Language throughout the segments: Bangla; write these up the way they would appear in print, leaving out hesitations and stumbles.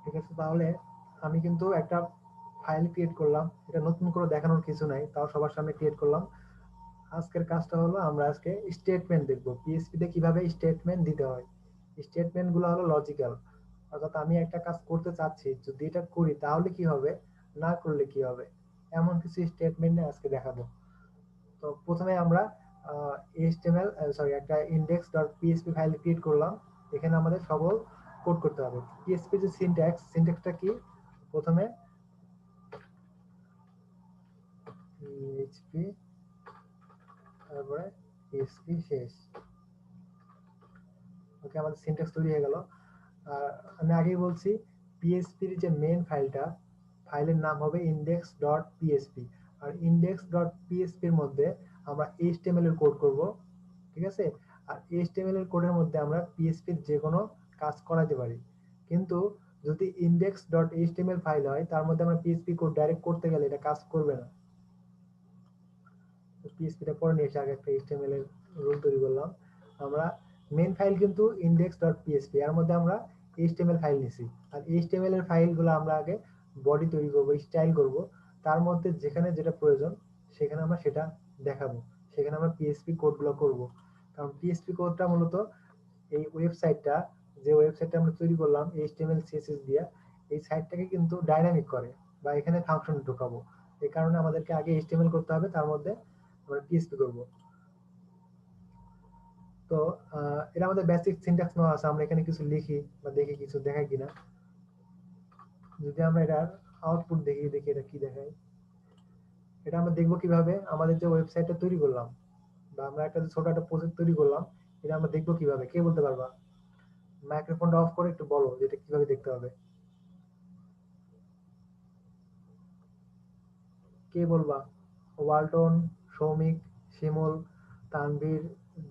ঠিক আছে, তাহলে আমি কিন্তু একটা ফাইল ক্রিয়েট করলাম, এটা নতুন করে দেখানোর কিছু নাই, তাও সবার সামনে ক্রিয়েট করলাম। আজকের কাজটা হলো আমরা আজকে স্টেটমেন্ট দেখবো, পিএসপি তে কিভাবে স্টেটমেন্ট দিতে হয়। স্টেটমেন্ট গুলো হলো লজিক্যাল, অর্থাৎ আমি একটা কাজ করতে চাচ্ছি, যদি এটা করি তাহলে কি হবে, না করলে কি হবে, এমন কিছু স্টেটমেন্ট আজকে দেখাবো। তো প্রথমে আমরা এইচটিএমএল সরি একটা index.php ফাইল ক্রিয়েট করলাম। এখানে আমাদের সকল কোড করতে হবে। পিএসপি যে সিনট্যাক্সটা কি, প্রথমে পিএইচপি, তারপরে পিএসপি শেষ। ওকে, আমাদের সিনট্যাক্স তৈরি হয়ে গেল। আর আমি আগেই বলছি, পিএসপির যে মেন ফাইলটা, ফাইলের নাম হবে index.php। আর index.php-র মধ্যে আমরা এইচটিএমএল এর কোড করব, ঠিক আছে। আর এইচটিএমএল এর কোডের মধ্যে আমরা পিএসপির যে কোনো কাজ করাতে পারি। কিন্তু যদি index.html ফাইল হয়, তার মধ্যে আমরা পিএসপি কোড ডাইরেক্ট করতে গেলে এটা কাজ করবে না। পিএসপিটা পরে নিয়ে এসে আগে একটা এইচটিএমএল এর রুল তৈরি করলাম। আমরা মেন ফাইল কিন্তু index.php, এর মধ্যে আমরা এইচটিএমএল ফাইল নিছি। আর এইচটিএমএল এর ফাইলগুলো আমরা আগে বডি তৈরি করব, স্টাইল করব, তার মধ্যে যেখানে যেটা প্রয়োজন সেখানে আমরা সেটা দেখাবো, সেখানে আমরা পিএসপি কোডগুলো করব। কারণ পিএসপি কোডটা মূলত এই ওয়েবসাইটটা, যে ওয়েবসাইটটা আমরা তৈরি করলাম এইচটিএমএল সিএসএস দিয়ে, এই সাইটটাকে কিন্তু ডাইনামিক করে, বা এখানে ফাংশন ঢোকাবো। এই কারণে আমাদেরকে আগে এইচটিএমএল করতে হবে, তার মধ্যে আমরা পিএসপি করব। তো এটা আমাদের বেসিক সিনট্যাক্স নেওয়া আছে, আমরা এখানে কিছু লিখি বা দেখি কিছু দেখায় কিনা। যদি আমরা এটার আউটপুট দেখি, দেখি এটা কি দেখায়। এটা আমরা দেখবো কিভাবে, আমাদের যে ওয়েবসাইটটা তৈরি করলাম, বা আমরা একটা ছোট একটা প্রজেক্ট তৈরি করলাম, এটা আমরা দেখবো কিভাবে, কে বলতে পারবা? মাইক্রোফোনটা অফ করে একটু বলো যেটা কিভাবে দেখতে হবে। কে বলবা? ওয়ালটন, সৌমিক, শিমুল, তানভীর,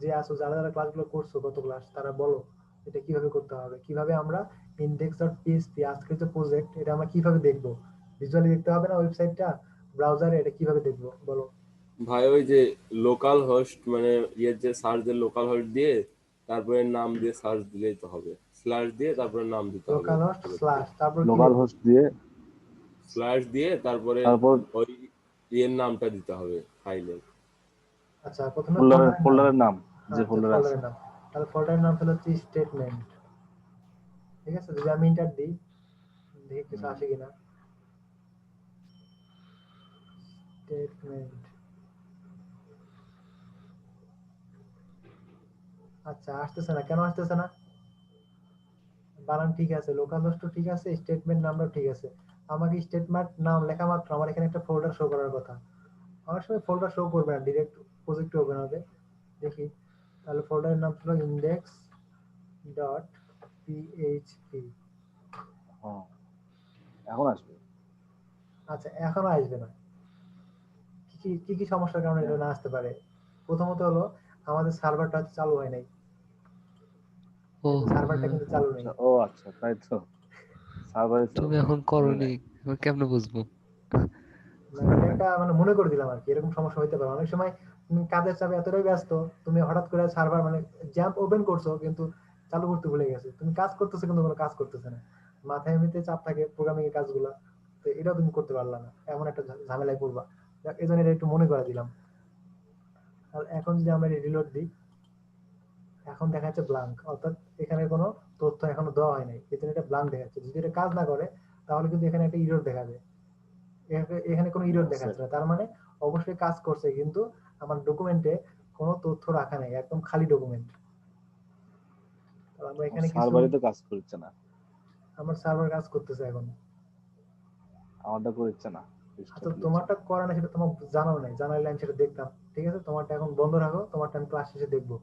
যে আসো, যারা যারা ক্লাসগুলো করছো গত ক্লাস, তারা বলো এটা কিভাবে করতে হবে, কিভাবে আমরা index.php আজকের যে প্রজেক্ট এটা আমরা কিভাবে দেখবো। ভিজুয়ালি দেখতে হবে না ওয়েবসাইটটা, ব্রাউজারে, এটা কিভাবে দেখবো বলো। ভাই ওই যে লোকাল হোস্ট মানে ইয়ের যে সার্চের লোকাল হোস্ট দিয়ে তারপরে নাম দিয়ে সার্চ দিলেই তো হবে, স্ল্যাশ দিয়ে তারপরে নাম দিতে হবে লোকাল হোস্ট ডিরেক্টরি, স্ল্যাশ তারপর কি লোকাল লিখবো? হোস্ট দিয়ে স্ল্যাশ দিয়ে তারপরে তারপর ওই ইয়ের নামটা দিতে হবে ফাইলের। আচ্ছা, প্রথমে ফোল্ডারের ফোল্ডারের নাম। ফোল্ডারের নাম, যে আচ্ছা, ফোল্ডার আছে। ফোল্ডারের নাম। তাহলে ফোল্ডারের নাম হচ্ছে স্টেটমেন্ট। ঠিক আছে, যদি আমি ইন্টার দিই, দেখি কিছু হুম। আসে কিনা। স্টেটমেন্ট, আচ্ছা আসতেছে না, কেন আসতেছে না? বানান ঠিক আছে, লোকাল হোস্ট ঠিক আছে, স্টেটমেন্ট নামটাও ঠিক আছে। আমাকে স্টেটমেন্ট নাম লেখা মাত্র আমার এখানে একটা ফোল্ডার শো করার কথা। আমার সময় ফোল্ডার শো করবে না, ডিরেক্ট প্রজেক্ট ওপেন হবে। দেখি, তাহলে ফোল্ডারের নাম ছিল index.php। হ্যাঁ, এখন আসবে। আচ্ছা, এখনো আসবে না? কি কি সমস্যার কারণে এটা না আসতে পারে? প্রথমত হলো, আমাদের সার্ভারটা চালু হয় নাই। ও এই যে সার্ভারটা কিন্তু চালু নেই। আচ্ছা, ও আচ্ছা, তাই তো, সার্ভারে তুমি চালু এখন হয় করনি, নাই। আমি কেমনে বুঝবো? না, এটা একটা মানে মনে করে দিলাম আর কি, এরকম সমস্যা হইতে পারে অনেক সময়। তুমি কাজের চাপে এতটাই ব্যস্ত, তুমি হঠাৎ করে সার্ভার মানে জ্যাম্প ওপেন করছো কিন্তু চালু করতে ভুলে গেছো, তুমি কাজ করতেছো কিন্তু কোনো কাজ করতেছে না। মাথায় এমনিতে চাপ থাকে প্রোগ্রামিং এর কাজগুলো, তো এটাও তুমি করতে পারলা না, এমন একটা ঝামেলায় পড়বা। এই জন্য এটা একটু মনে করে দিলাম। আর এখন যদি আমরা রিলোড দিই, এখন দেখা যাচ্ছে ব্লাঙ্ক, অর্থাৎ এখানে কোনো তথ্য এখনো দেওয়া হয় নাই, এই জন্য এটা ব্লাঙ্ক দেখাচ্ছে। যদি এটা কাজ না করে তাহলে কিন্তু এখানে একটা ইরর দেখাবে। এখানে কোনো ইরর দেখাচ্ছে না, তার মানে অবশ্যই কাজ করছে, কিন্তু আমার ডকুমেন্টে কোনো তথ্য রাখা নেই, একদম খালি ডকুমেন্ট। আমরা এখানে কিছু, সার্ভারে তো কাজ করছে না, আমার সার্ভার কাজ করতেছে এখন। আমারটা করছে না, আচ্ছা, ডিস্টার্ব দিচ্ছে তোমারটা না। করে না সেটা তোমার জানাও নাই, জানাইলে আমি সেটা দেখতাম। ঠিক আছে, তোমারটা এখন বন্ধ রাখো, তোমারটা আমি ক্লাস শেষে দেখবো।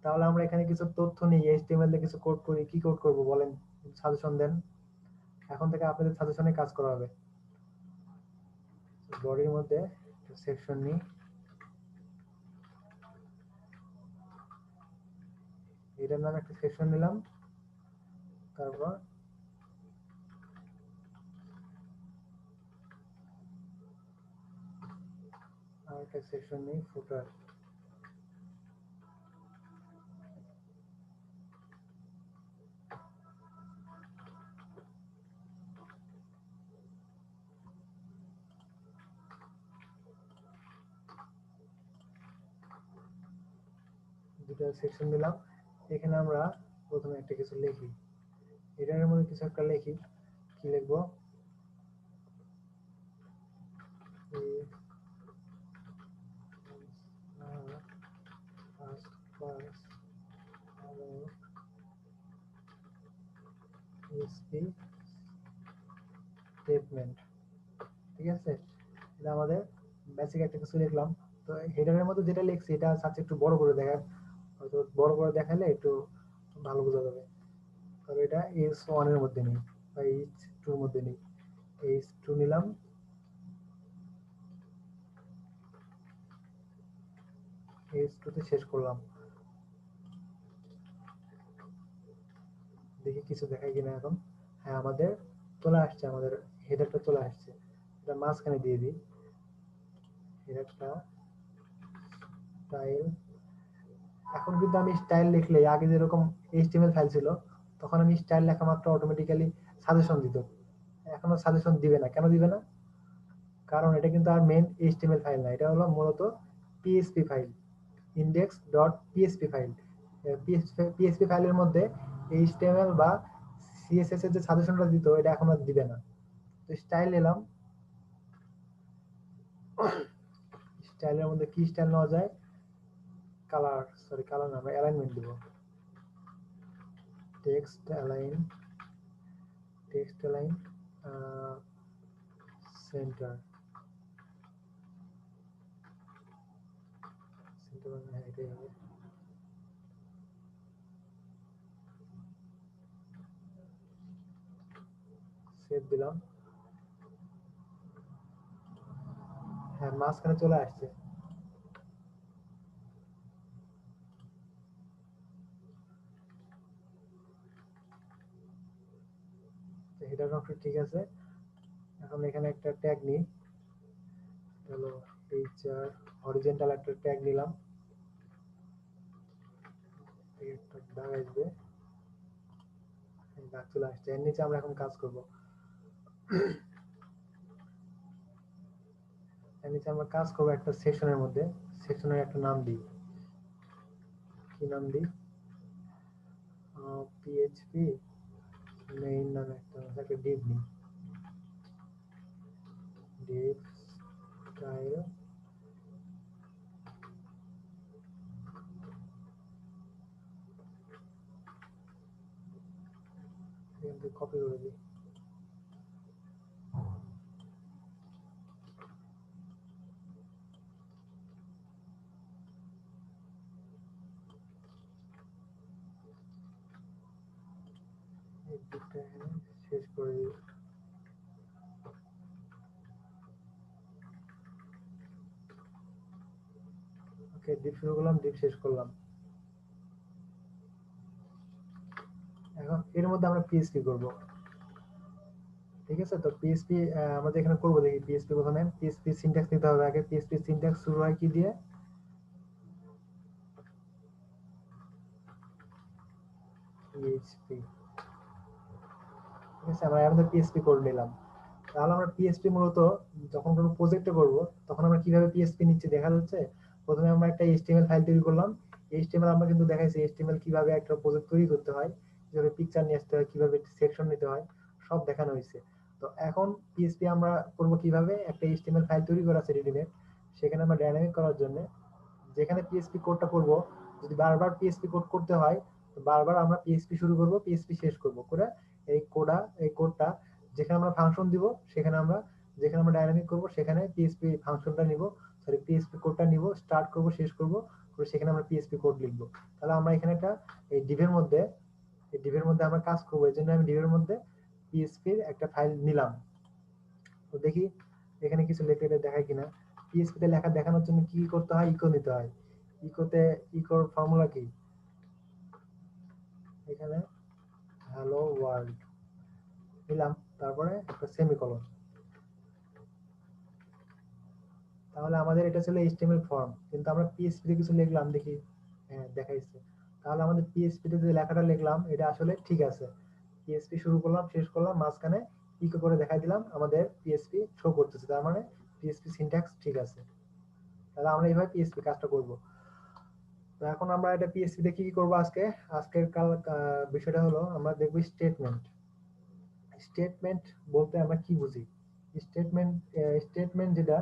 তাহলে আমরা এখানে কিছু তথ্য নিই, এইচটিএমএল এ কিছু কোড করি। কি কোড করবো বলেন, সাজেশন দেন। এখন থেকে আপনাদের সাজেশনে কাজ করা হবে। বডির মধ্যে সেকশন নিই, এটার নামে একটা সেকশন নিলাম, তারপর আরেকটা সেকশন নিই, ফুটার। দুটো সেকশন দিলাম। এখানে আমরা প্রথমে একটা কিছু লিখি, এটার মধ্যে কিছু একটা লিখি। কি লিখবো? First class PHP স্টেটমেন্ট, ঠিক আছে? এটা আমাদের বেসিক একটা কিছু লিখলাম। তো হেডারের মধ্যে যেটা লিখছি এটা সাথে একটু বড় করে দেখার, হয়তো বড় করে দেখালে একটু ভালো বোঝা যাবে। তবে এটা h1 এর মধ্যে নেই বা h2 এর মধ্যে নেই। h2 নিলাম, h2 তে শেষ করলাম। দেখি কিছু দেখায় কিনা এখন। হ্যাঁ, আমাদের চলে আসছে, আমাদের হেডারটা চলে আসছে। এটা মাঝখানে দিয়ে দিই হেডারটা, স্টাইল। এখন কিন্তু আমি স্টাইল লিখলে, আগে যেরকম এইচটিএমএল ফাইল ছিল তখন আমি স্টাইল লেখা মাত্র অটোমেটিক্যালি সাজেশন দিত। এখনো সাজেশন দিবে না। কেন দিবে না? কারণ এটা কিন্তু আর মেইন এইচটিএমএল ফাইল না, এটা হলো মূলত PHP file, index.php file. PHP ফাইলের মধ্যে এইচটিএমএল বা সিএসএস এর যে সাজেশনটা দিত এটা এখন আর দিবে না। তো স্টাইল নিলাম, স্টাইলের মধ্যে কি স্টাইল নেওয়া যায়? কালার, সরি কালার না, আমরা অ্যালাইনমেন্ট দিব। Text align, text align centre, centre মানে এটাই হবে। সেভ দিলাম। হ্যাঁ, মাঝখানে চলে আসছে। হেডার অংশ ঠিক আছে। এখন এখানে একটা ট্যাগ নিই, হলো এইচআর হরিজন্টাল একটা ট্যাগ নিলাম। একটা দাগ আসবে, দাগ চলে আসছে। এর নিচে আমরা এখন কাজ করব। এর নিচে আমরা কাজ করব একটা সেকশনের মধ্যে। সেকশনের একটা নাম দিই। কি নাম দিই? পিএইচপি মেইন নামে একটা ডিভ নিই। ডিভ স্টাইল কপি করে দিই। এই ডিভটা এখানে শেষ করে দিই। ওকে, ডিভ শুরু করলাম, ডিভ শেষ করলাম। এখন এর মধ্যে আমরা পিএইচপি করব, ঠিক আছে? তো পিএইচপি আমরা এখানে করব, দেখি পিএইচপি প্রথমে পিএইচপি সিনট্যাক্স নিতে হবে। আগে পিএইচপি সিনট্যাক্স শুরু হয় কি দিয়ে? পিএইচপি, ঠিক আছে? আমরা আমাদের পিএইচপি কোড নিলাম। তাহলে আমরা পিএইচপি মূলত যখন কোনো প্রজেক্টে করব তখন আমরা কিভাবে পিএইচপি নিচ্ছি দেখা যাচ্ছে। প্রথমে আমরা একটা এইচটিএমএল ফাইল তৈরি করলাম। এইচটিএমএল আমরা কিন্তু দেখাইছি এইচটিএমএল কিভাবে একটা প্রজেক্ট তৈরি করতে হয়, কিভাবে পিকচার নিয়ে আসতে হয়, কিভাবে সেকশন নিতে হয়, সব দেখানো হয়েছে। তো এখন পিএইচপি আমরা করব কিভাবে? একটা এইচটিএমএল ফাইল তৈরি করা আছে রেডিমেড, সেখানে আমরা ডাইনামিক করার জন্য যেখানে পিএইচপি কোডটা করব, যদি বারবার পিএইচপি কোড করতে হয় তো বারবার আমরা পিএইচপি শুরু করব, পিএইচপি শেষ করব করে এই কোডটা যেখানে আমরা ফাংশন দিব সেখানে আমরা, যেখানে আমরা ডাইনামিক করব সেখানে পিএইচপি ফাংশনটা নিব, সরি পিএইচপি কোডটা নিব, স্টার্ট করব, শেষ করব করে সেখানে আমরা পিএইচপি কোড লিখব। তাহলে আমরা এখানে একটা এই ডিভের মধ্যে, এই ডিভের মধ্যে আমরা কাজ করব। এই জন্য আমি ডিভের মধ্যে পিএইচপির একটা ফাইল নিলাম। তো দেখি এখানে কিছু লিখে দেখায় কিনা। পিএইচপি তে লেখা দেখানোর জন্য কি করতে হয়? ইকো নিতে হয়। ইকোতে, ইকোর ফর্মুলা কি? এখানে হ্যালো ওয়ার্ল্ড দিলাম, তারপরে একটা সেমিকোলন। তাহলে আমাদের এটা ছিল এইচটিএমএল ফর্ম, কিন্তু আমরা পিএইচপি তে কিছু লিখলাম, দেখি হ্যাঁ দেখাইছে। তাহলে আমাদের পিএইচপি তে যে লেখাটা লিখলাম এটা আসলে ঠিক আছে। পিএইচপি শুরু করলাম, শেষ করলাম, মাঝখানে ইকো করে দেখাই দিলাম, আমাদের পিএইচপি শো করতেছে, তার মানে পিএইচপি সিনট্যাক্স ঠিক আছে। তাহলে আমরা এইভাবে পিএইচপি কাজটা করব। তো এখন আমরা এটা পিএসপি তে কি কি করবো আজকে, আজকের বিষয়টা হলো আমরা দেখবো স্টেটমেন্ট। স্টেটমেন্ট বলতে আমরা কি বুঝি? স্টেটমেন্ট স্টেটমেন্ট যেটা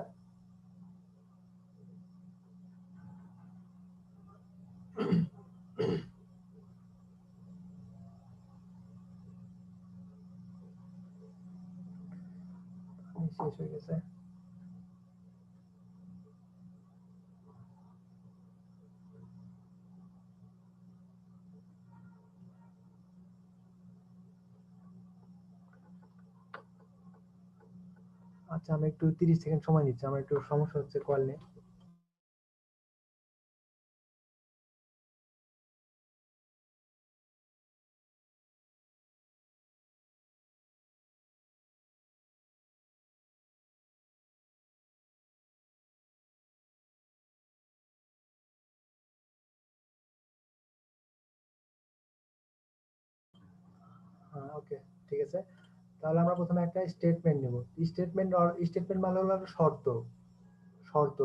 শেষ হয়ে গেছে। আচ্ছা আমি একটু 30 সেকেন্ড সময় দিচ্ছি, আমার একটু সমস্যা হচ্ছে কল নিয়ে। ওকে, ঠিক আছে। তাহলে আমরা প্রথমে একটা স্টেটমেন্ট নেব। স্টেটমেন্ট মানে হলো একটা শর্ত। শর্ত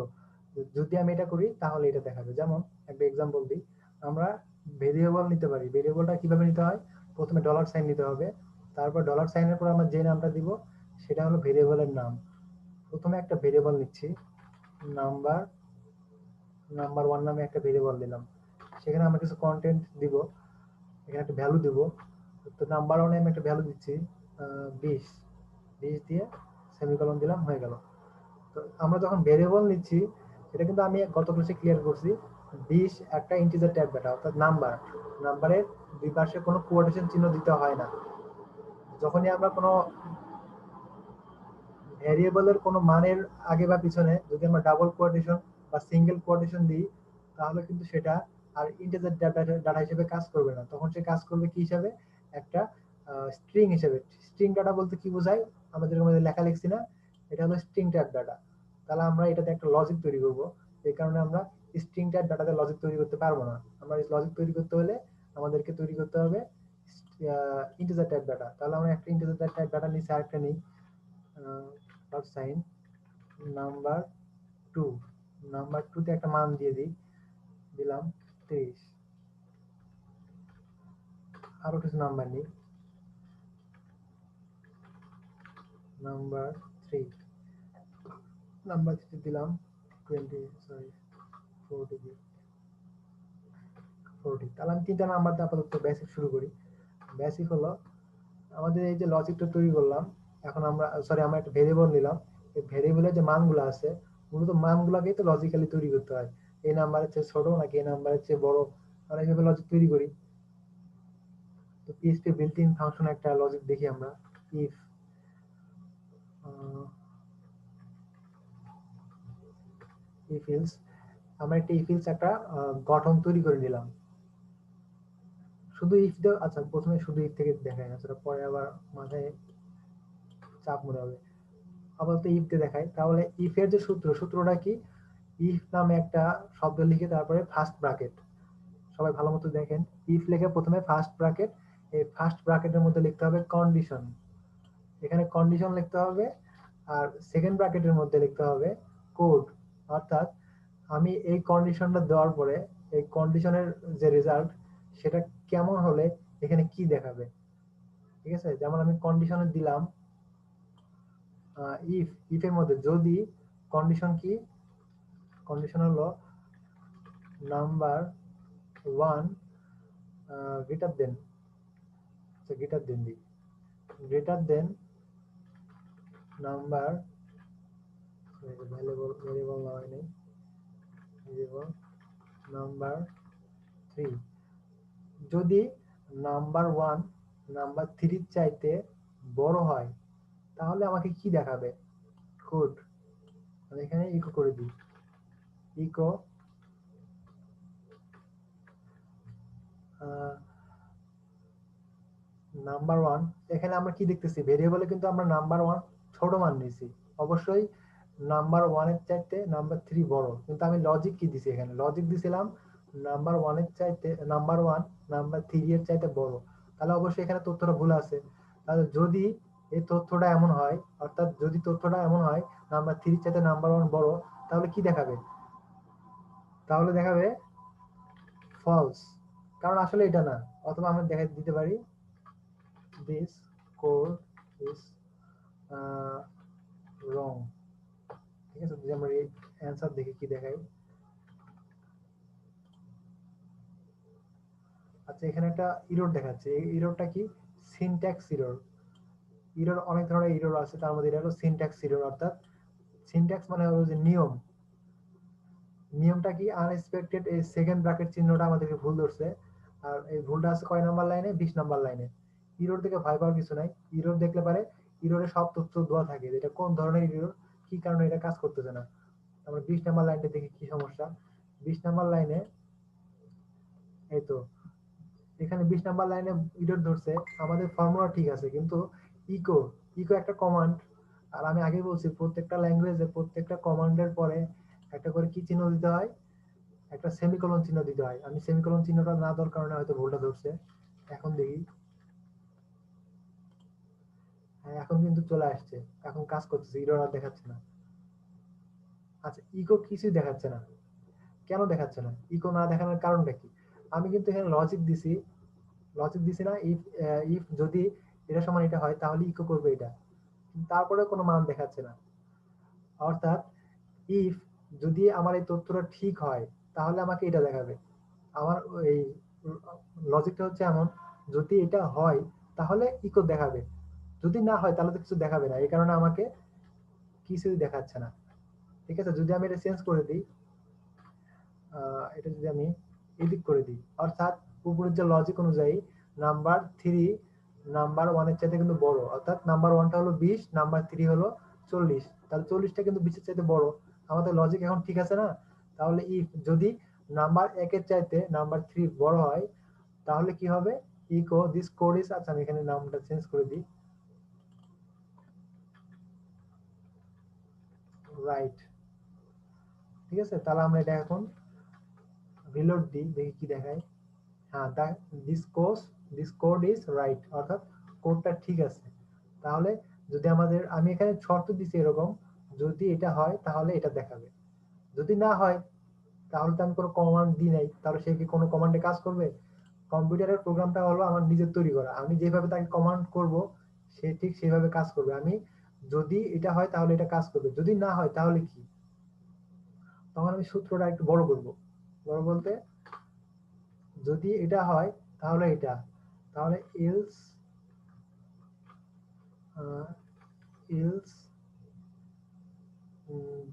যদি আমি এটা করি তাহলে এটা দেখাবে। যেমন একটা এক্সাম্পল দিই, আমরা ভেরিয়েবল নিতে পারি। ভেরিয়েবলটা কিভাবে নিতে হয়? প্রথমে ডলার সাইন নিতে হবে, তারপর ডলার সাইনের পর আমরা যে নামটা দিব সেটা হলো ভেরিয়েবলের নাম। প্রথমে একটা ভেরিয়েবল নিচ্ছি, নাম্বার নাম্বার 1 নামে একটা ভেরিয়েবল দিলাম। সেখানে আমরা কিছু কন্টেন্ট দিব, এখানে একটা ভ্যালু দিব। তো নাম্বার 1 এ আমি একটা ভ্যালু দিচ্ছি 20, 20 দিয়ে সেমিকোলন দিলাম, হয়ে গেল। তো আমরা যখন ভেরিয়েবল নিচ্ছি, এটা কিন্তু আমি গত ক্লাসে ক্লিয়ার করছি, 20 একটা ইন্টিজার টাইপ ডেটা, অর্থাৎ নাম্বার। নাম্বারের দুই পাশে কোনো কোটেশন চিহ্ন দিতে হয় না। যখনই আমরা কোনো ভ্যারিয়েবলের কোনো মানের আগে বা পিছনে যদি আমরা ডাবল কোটেশন বা সিঙ্গেল কোটেশন দিই, তাহলে কিন্তু সেটা আর ইন্টিজার ডাটা হিসেবে কাজ করবে না। তখন সে কাজ করবে কি হিসাবে? একটা স্ট্রিং হিসেবে। স্ট্রিং ডাটা বলতে কি বোঝায়? আমরা যেরকম লেখা লিখছি না, এটা হলো স্ট্রিং টাইপ ডাটা। তাহলে আমরা এটাতে একটা লজিক তৈরি করব। এই কারণে আমরা স্ট্রিং টাইপ ডাটাতে লজিক তৈরি করতে পারবো না। আমরা লজিক তৈরি করতে হলে আমাদেরকে তৈরি করতে হবে ইন্টিজার টাইপ ডাটা। তাহলে আমরা একটা ইন্টিজার টাইপ ডাটা নিচে আরেকটা নিই, ডট সাইন নাম্বার 2। নাম্বার 2 তে একটা মান দিয়ে দিই, দিলাম 30। আরো কিছু নাম্বার নিই, নাম্বার 3। নাম্বার 3 দিলাম 20, সরি 40। তাহলে আমি তিনটা নাম্বার দিয়ে আপাতত বেসিক শুরু করি। বেসিক হলো আমাদের এই যে লজিকটা তৈরি করলাম, এখন আমরা আমরা একটা ভেরিয়েবল নিলাম। এই ভেরিয়েবলের যে মানগুলো আছে, মূলত মানগুলোকেই তো লজিক্যালি তৈরি করতে হয়। এই নাম্বারের চেয়ে ছোট নাকি এই নাম্বারের চেয়ে বড়, আমরা এইভাবে লজিক তৈরি করি। তো পিএইচপি বিল্ট ইন ফাংশন একটা লজিক দেখি আমরা। ইফ ইফ এলস, আমরা একটা ইফ এলস একটা গঠন তৈরি করে নিলাম। শুধু ইফ দেও, আচ্ছা প্রথমে শুধু ইফ থেকে দেখাই না, সেটা পরে আবার মাথায় চাপ মনে হবে। আপাতত ইফ দিয়ে দেখাই। তাহলে ইফ এর যে সূত্রটা কি? ইফ নামে একটা শব্দ লিখে তারপরে ফার্স্ট ব্র্যাকেট। সবাই ভালো মতো দেখেন, ইফ লিখে প্রথমে ফার্স্ট ব্র্যাকেট, এই ফার্স্ট ব্র্যাকেটের মধ্যে লিখতে হবে কন্ডিশন। এখানে কন্ডিশন লিখতে হবে, আর সেকেন্ড ব্র্যাকেটের মধ্যে লিখতে হবে কোড। অর্থাৎ আমি এই কন্ডিশনটা দেওয়ার পরে এই কন্ডিশনের যে রেজাল্ট সেটা কেমন হলে এখানে কি দেখাবে। ঠিক আছে, যেমন আমি কন্ডিশনে দিলাম ইফ এর মধ্যে যদি কন্ডিশন কি, কন্ডিশন হলো number 1 greater than, greater than the, greater than number variable নয় নেই, ভ্যারিয়েবল নাম্বার 3। যদি নাম্বার 1 নাম্বার 3 চাইতে বড় হয় তাহলে আমাকে কি দেখাবে? কোড আমি এখানে ইকো করে দিই, ইকো নাম্বার 1। এখানে আমরা কি দেখতেছি? ভেরিয়েবলে কিন্তু আমরা নাম্বার 1 ছোট মান নিয়েছি, অবশ্যই নাম্বার 1 এর চাইতে নাম্বার 3 বড়। কিন্তু আমি লজিক কি দিছি? এখানে লজিক দিছিলাম নাম্বার 1 এর চাইতে নাম্বার 1 নাম্বার 3 এর চাইতে বড়। তাহলে অবশ্যই এখানে তথ্যটা ভুল আছে। তাহলে যদি এই তথ্যটা এমন হয়, অর্থাৎ যদি তথ্যটা এমন হয় নাম্বার 3 চাইতে নাম্বার 1 বড়, তাহলে কি দেখাবে? তাহলে দেখাবে ফলস, কারণ আসলে এটা না। অথবা আমরা দেখাই দিতে পারি দিস কোড ইজ রং। ঠিক আছে, যদি আমরা এই অ্যান্সার দেখি কি দেখাই। আচ্ছা, এখানে একটা ইরর দেখাচ্ছে। এই ইররটা কি? Syntax error. ইরর অনেক ধরনের ইরর আছে, তার মধ্যে এটা হলো সিনট্যাক্স ইরর। অর্থাৎ সিনট্যাক্স মানে হলো যে নিয়ম। নিয়মটা কি? আনএক্সপেক্টেড এই সেকেন্ড ব্র্যাকেট চিহ্নটা আমাদেরকে ভুল ধরছে। আর এই ভুলটা আছে কয় নাম্বার লাইনে? 20 নাম্বার লাইনে। ইরর থেকে ভয় পাওয়ার কিছু নাই। ইরর দেখলে পারে ইররে সব তথ্য দেওয়া থাকে, এটা কোন ধরনের ইরর, কি কারণে এটা কাজ করতেছে না। আমরা 20 নাম্বার লাইনটা দেখি কি সমস্যা। 20 নাম্বার লাইনে এই তো এখানে 20 নাম্বার লাইনে ইরর ধরছে। আমাদের ফর্মুলা ঠিক আছে, কিন্তু ইকো ইকো একটা কমান্ড। আর আমি আগে বলছি প্রত্যেকটা ল্যাঙ্গুয়েজে প্রত্যেকটা কমান্ডের পরে একটা করে কি চিহ্ন দিতে হয়? একটা সেমিকোলন চিহ্ন দিতে হয়। আমি সেমিকোলন চিহ্নটা না দেওয়ার কারণে হয়তো ভুলটা ধরছে। এখন দেখি, হ্যাঁ এখন কিন্তু চলে আসছে, এখন কাজ করতেছে, ইরর আর দেখাচ্ছে না। আচ্ছা, ইকো কিছুই দেখাচ্ছে না। কেন দেখাচ্ছে না? ইকো না দেখানোর কারণটা কি? আমি কিন্তু এখানে লজিক দিছি না, ইফ ইফ যদি এটা সমান এটা হয় তাহলে ইকো করবে এটা, তারপরে কোনো মান দেখাচ্ছে না। অর্থাৎ ইফ যদি আমার এই তথ্যটা ঠিক হয় তাহলে আমাকে এটা দেখাবে। আমার এই লজিকটা হচ্ছে এমন, যদি এটা হয় তাহলে ইকো দেখাবে, যদি না হয় তাহলে তো কিছু দেখাবে না। এই কারণে আমাকে কিছুই দেখাচ্ছে না। ঠিক আছে, যদি আমি এটা চেঞ্জ করে দিই, এটা যদি আমি এডিট করে দিই, অর্থাৎ উপরের যে লজিক অনুযায়ী নাম্বার 3 নাম্বার 1 এর চাইতে কিন্তু বড়, অর্থাৎ নাম্বার 1টা হলো 20, নাম্বার 3 হলো 40, তাহলে 40টা কিন্তু 20 এর চাইতে বড়। আমাদের লজিক এখন ঠিক আছে না? তাহলে ইফ যদি নাম্বার 1 এর চাইতে নাম্বার 3 বড় হয় তাহলে কি হবে? ইকো দিস কোড ইজ, আচ্ছা আমি এখানে নামটা চেঞ্জ করে দিই, রাইট। ঠিক আছে, তাহলে আমরা এটা এখন রিলোড দিই, দেখি কি দেখায়। হ্যাঁ, দিস কোড ইজ রাইট, অর্থাৎ কোডটা ঠিক আছে। তাহলে যদি আমাদের, আমি এখানে শর্ত দিছি এরকম, যদি এটা হয় তাহলে এটা দেখাবে, যদি না হয় তাহলে তো আমি কোনো কমান্ড দিই নাই, তাহলে সে কি কোনো কমান্ডে কাজ করবে? কম্পিউটারের প্রোগ্রামটা হলো আমার নিজের তৈরি করা, আমি যেভাবে তাকে কমান্ড করব সে ঠিক সেভাবে কাজ করবে। আমি যদি এটা হয় তাহলে এটা কাজ করবে, যদি না হয় তাহলে কি? তখন আমি সূত্রটা একটু বড় করব। বড় বলতে, যদি এটা হয় তাহলে এটা, তাহলে এলস এলস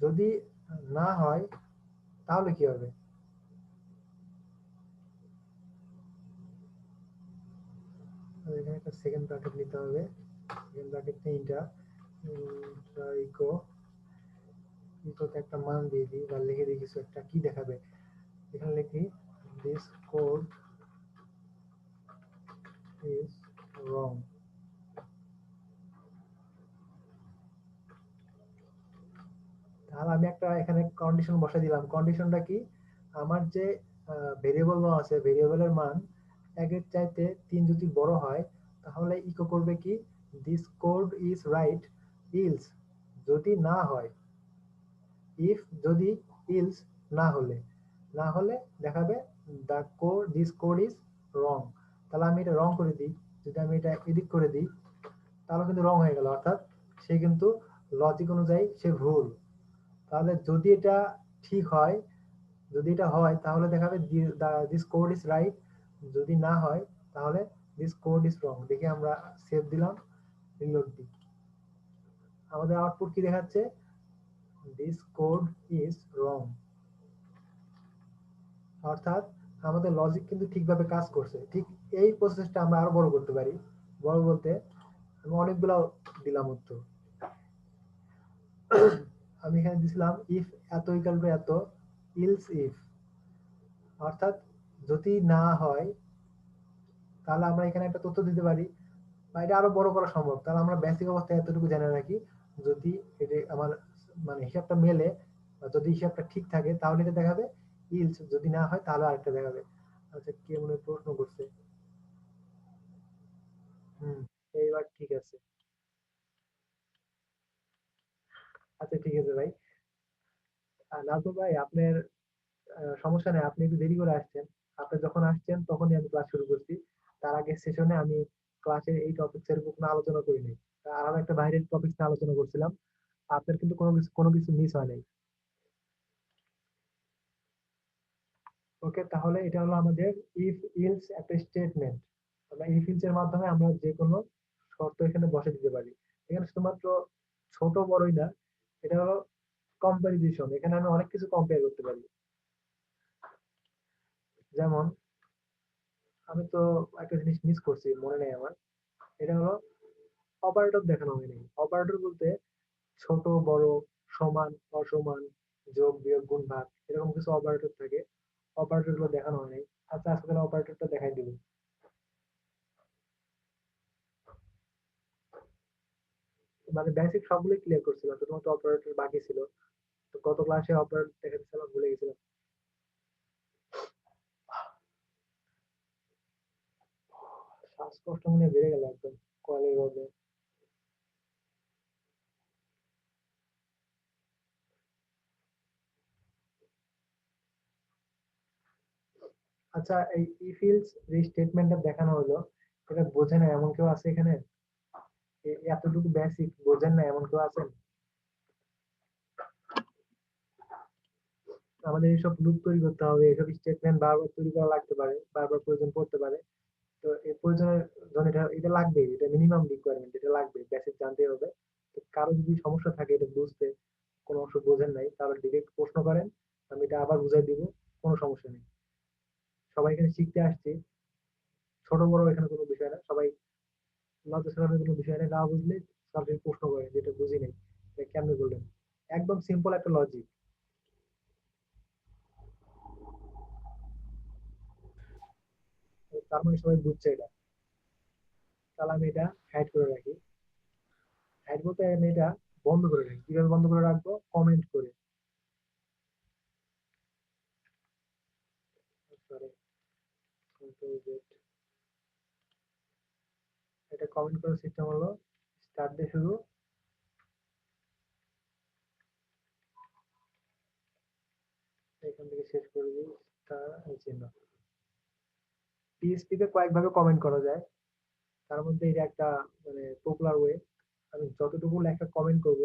যদি না হয় তাহলে কি হবে? এখানে একটা সেকেন্ড ব্র্যাকেট নিতে হবে, সেকেন্ড ব্র্যাকেট নিয়ে এটা ইকো ইকোতে একটা মান দিয়ে দিই বা লিখে দিই কিছু একটা, কি দেখাবে? এখানে লিখি দিস কোড ইজ রং। তাহলে আমি একটা এখানে কন্ডিশন বসাই দিলাম। কন্ডিশনটা কি? আমার যে ভেরিয়েবল মান আছে, ভেরিয়েবলের মান 1 এর চাইতে 3 যদি বড় হয় তাহলে ইকো করবে কি? This code is right else, যদি না হয়, ইফ যদি, ইলস না হলে, না হলে দেখাবে the code this code is wrong. তাহলে আমি এটা রং করে দিই, যদি আমি এটা এডিট করে দিই তাহলে কিন্তু রং হয়ে গেল, অর্থাৎ সে কিন্তু লজিক অনুযায়ী সে ভুল। তাহলে যদি এটা ঠিক হয়, যদি এটা হয় তাহলে দেখাবে দিস কোড ইজ রাইট, যদি না হয় তাহলে দিস কোড ইজ রং। দেখি আমরা সেভ দিলাম, রিলোড দিই, আমাদের আউটপুট কি দেখাচ্ছে? This code is wrong. অর্থাৎ আমাদের লজিক কিন্তু ঠিকভাবে কাজ করছে। ঠিক এই প্রসেসটা আমরা আরো বড় করতে পারি। বড় বলতে আমি অনেকগুলো দিলাম উত্তর। আমি এখানে দিছিলাম ইফ এত ইকাল টু এত, ইলস ইফ, অর্থাৎ যদি না হয় তাহলে আমরা এখানে একটা তথ্য দিতে পারি, বা এটা আরো বড় করা সম্ভব। তাহলে আমরা বেসিক অবস্থায় এতটুকু জেনে রাখি, যদি এটা আমার মানে হিসাবটা মেলে বা যদি হিসাবটা ঠিক থাকে তাহলে এটা দেখাবে ইলস, যদি না হয় তাহলে আরেকটা দেখাবে। আচ্ছা, কে মনে হয় প্রশ্ন করছে? হুম, এইবার ঠিক আছে। আচ্ছা ঠিক আছে ভাই। নাজমুল ভাই, আপনার সমস্যা নেই, আপনি একটু দেরি করে আসছেন। আপনি যখন আসছেন তখনই আমি ক্লাস শুরু করছি। তার আগের সেশনে আমি ক্লাসের এই টপিকস এর উপর কোনো আলোচনা করিনি। আর একটা বাইরের টপিকস নিয়ে আলোচনা করছিলাম। আপনার কিন্তু কোনো কিছু মিস হয় নাই। ওকে, তাহলে এটা হলো আমাদের ইফ ইলস একটা স্টেটমেন্ট। আমরা ইফ ইলস এর মাধ্যমে আমরা যে কোনো শর্ত এখানে বসে দিতে পারি। এখানে শুধুমাত্র ছোট বড়ই না, এটা হলো কম্পারিজন। এখানে আমি অনেক কিছু কম্পেয়ার করতে পারি। যেমন আমি তো একটা জিনিস মিস করছি, মনে নেই আমার। এটা হলো অপারেটর দেখানো হয়নি। অপারেটর বলতে ছোট বড়, সমান অসমান, যোগ বিয়োগ গুণ ভাগ, এরকম কিছু অপারেটর থাকে। অপারেটর গুলো দেখানো হয় নাই। আচ্ছা, আজকে তাহলে অপারেটরটা দেখাই দিব। মানে বেসিক সবগুলো ক্লিয়ার করছিলাম, শুধুমাত্র অপারেটর বাকি ছিল। তো গত ক্লাসে অপারেটর দেখাচ্ছিলাম, ভুলে গেছিলাম। শ্বাসকষ্ট মনে হয় বেড়ে গেল একদম কলের রোদে। আচ্ছা, এই ইফিলস যে স্টেটমেন্টটা দেখানো হলো, এটা বোঝে না এমন কেউ আছে এখানে? এতটুকু বেসিক বোঝেন না এমন কেউ আছেন? আমাদের এইসব লুপ তৈরি করতে হবে, এইসব স্টেটমেন্ট বারবার তৈরি করা লাগতে পারে, বারবার প্রয়োজন পড়তে পারে। তো এই প্রয়োজনের জন্য এটা এটা লাগবে, এটা মিনিমাম রিকোয়ারমেন্ট, এটা লাগবে, বেসিক জানতে হবে। তো কারো যদি সমস্যা থাকে এটা বুঝতে, কোনো অংশ বোঝেন নাই, তাহলে ডিরেক্ট প্রশ্ন করেন, আমি এটা আবার বুঝাই দিব, কোনো সমস্যা নেই। সবাই এখানে শিখতে আসছে, ছোট বড় এখানে কোনো বিষয় না, সবাই লজ্জা শরমের কোনো বিষয় নেই। না বুঝলে সরাসরি প্রশ্ন করে, যেটা বুঝি নাই, এটা কেমনে বললেন। একদম সিম্পল একটা লজিক। তার মানে সবাই বুঝছে এটা। তাহলে আমি এটা হাইড করে রাখি। হাইড বলতে আমি এটা বন্ধ করে রাখি। কিভাবে বন্ধ করে রাখবো? কমেন্ট করে। Sorry, control Z. এটা কমেন্ট করার সিস্টেম হলো স্টার্ট দিয়ে শুরু, এখান থেকে শেষ করে দিই স্টার এই চিহ্ন। পিএইচপি তে কয়েকভাবে কমেন্ট করা যায়, তার মধ্যে এটা একটা মানে পপুলার ওয়ে। আমি যতটুকু লেখা কমেন্ট করব,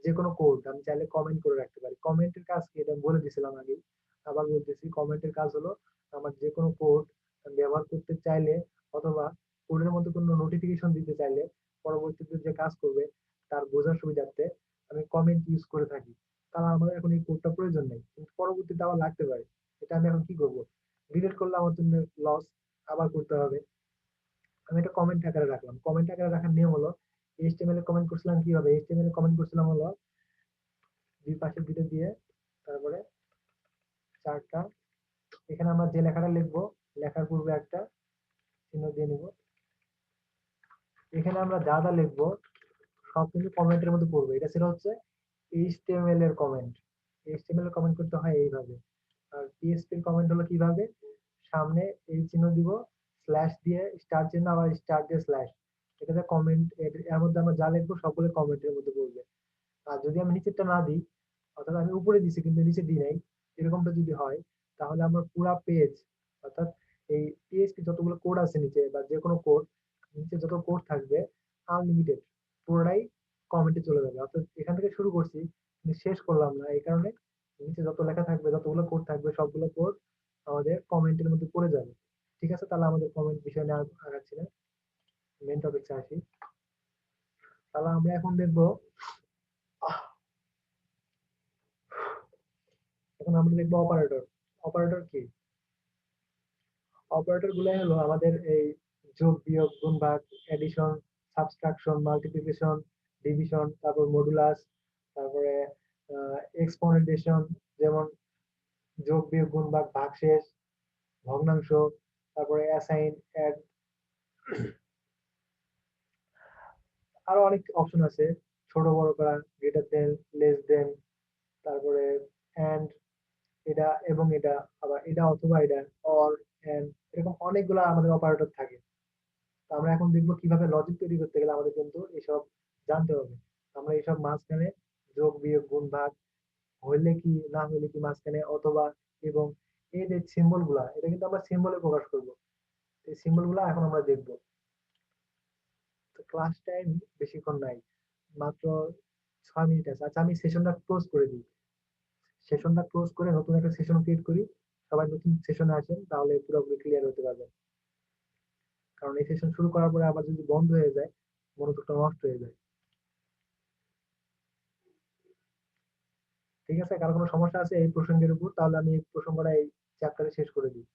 যে কোনো কোড আমি চাইলে কমেন্ট করে রাখতে পারি। কমেন্টের কাজ কি এটা বলে দিয়েছিলাম আগে, আবার বলতেছি। কমেন্টের কাজ হলো আমার যে কোনো কোড ব্যবহার করতে চাইলে, অথবা কোডের মধ্যে কোনো নোটিফিকেশন দিতে চাইলে, পরবর্তীতে যে কাজ করবে তার বোঝার সুবিধার্থে আমি কমেন্ট ইউজ করে থাকি। তাহলে আমার এখন এই কোডটা প্রয়োজন নেই, কিন্তু পরবর্তীতে আবার লাগতে পারে। এটা আমি এখন কি করব? ডিলিট করলে আমার জন্য লস, আবার করতে হবে। আমি এটা কমেন্ট আকারে রাখলাম। কমেন্ট আকারে রাখার নিয়ম হলো, এইচটিএমএল এ কমেন্ট করছিলাম কিভাবে? এইচটিএমএল এ কমেন্ট করছিলাম হলো দুই পাশে দুটো দিয়ে, তারপরে চারটা, এখানে আমরা যে লেখাটা লিখবো, লেখার পূর্বে একটা চিহ্ন দিয়ে নিব। এখানে আমরা যা যা লিখবো সব কিন্তু কমেন্টের মধ্যে পড়বে। এটা ছিল হচ্ছে এইচটিএমএল এর কমেন্ট। এইচটিএমএল এর কমেন্ট করতে হয় এইভাবে। আর পিএইচপি এর কমেন্ট হলো কিভাবে? সামনে এই চিহ্ন দিব, স্ল্যাশ দিয়ে স্টার চিহ্ন, আবার স্টার দিয়ে স্ল্যাশ। এটাতে কমেন্ট, এর মধ্যে আমরা যা লিখবো সবগুলো কমেন্টের মধ্যে পড়বে। আর যদি আমি নিচেরটা না দিই, অর্থাৎ আমি উপরে দিছি কিন্তু নিচে দিই নাই, এরকমটা যদি হয়, তাহলে আমার পুরা পেজ, অর্থাৎ এই পিএইচপি যতগুলো কোড আছে নিচে, বা যে কোনো কোড নিচে যত কোড থাকবে আনলিমিটেড, পুরোটাই কমেন্টে চলে যাবে। অর্থাৎ এখান থেকে শুরু করছি কিন্তু শেষ করলাম না, এই কারণে নিচে যত লেখা থাকবে, যতগুলো কোড থাকবে, সবগুলো কোড আমাদের কমেন্টের মধ্যে পড়ে যাবে। ঠিক আছে, তাহলে আমাদের কমেন্ট বিষয় নিয়ে আগাচ্ছি না, মেন টপিকসে আসি। তাহলে আমরা এখন দেখবো, এখন আমরা দেখবো অপারেটর। অপারেটর কি? অপারেটর গুলাই হলো আমাদের এই যোগ বিয়োগ গুণ ভাগ, এডিশন, সাবট্রাকশন, মাল্টিপ্লিকেশন, ডিভিশন, তারপর মডুলাস, তারপরে এক্সপোনেন্টেশন, যেমন যোগ বিয়োগ গুণ ভাগ, ভাগশেষ, ভগ্নাংশ, তারপরে অ্যাসাইন, অ্যাড, আরো অনেক অপশন আছে। ছোট বড় করা, গ্রেটার দেন, লেস দেন, তারপরে এন্ড, এটা এবং এটা, আবার এটা অথবা এটা, অর, এন্ড, এরকম অনেকগুলো আমাদের অপারেটর থাকে। তো আমরা এখন দেখবো কিভাবে লজিক তৈরি করতে গেলে আমাদের কিন্তু এসব জানতে হবে। আমরা এসব মাঝখানে যোগ বিয়োগ গুণ ভাগ হইলে কি, না হইলে কি, মাঝখানে অথবা এবং এই যে সিম্বল গুলা, এটা কিন্তু আমরা সিম্বলে প্রকাশ করব। এই সিম্বল গুলা এখন আমরা দেখব। তো ক্লাস টাইম বেশিক্ষণ নাই, মাত্র 6 মিনিট আছে। আচ্ছা, আমি সেশনটা ক্লোজ করে দিই। সেশনটা ক্লোজ করে নতুন একটা সেশন ক্রিয়েট করি। সবাই নতুন সেশনে আসেন, তাহলে পুরোপুরি ক্লিয়ার হতে পারবেন। কারণ এই সেশন শুরু করার পরে আবার যদি বন্ধ হয়ে যায়, মনোযোগটা নষ্ট হয়ে যায়। ঠিক আছে? কারো কোনো সমস্যা আছে এই প্রসঙ্গের উপর? তাহলে আমি এই প্রসঙ্গটা এই চ্যাপ্টারে শেষ করে দিই।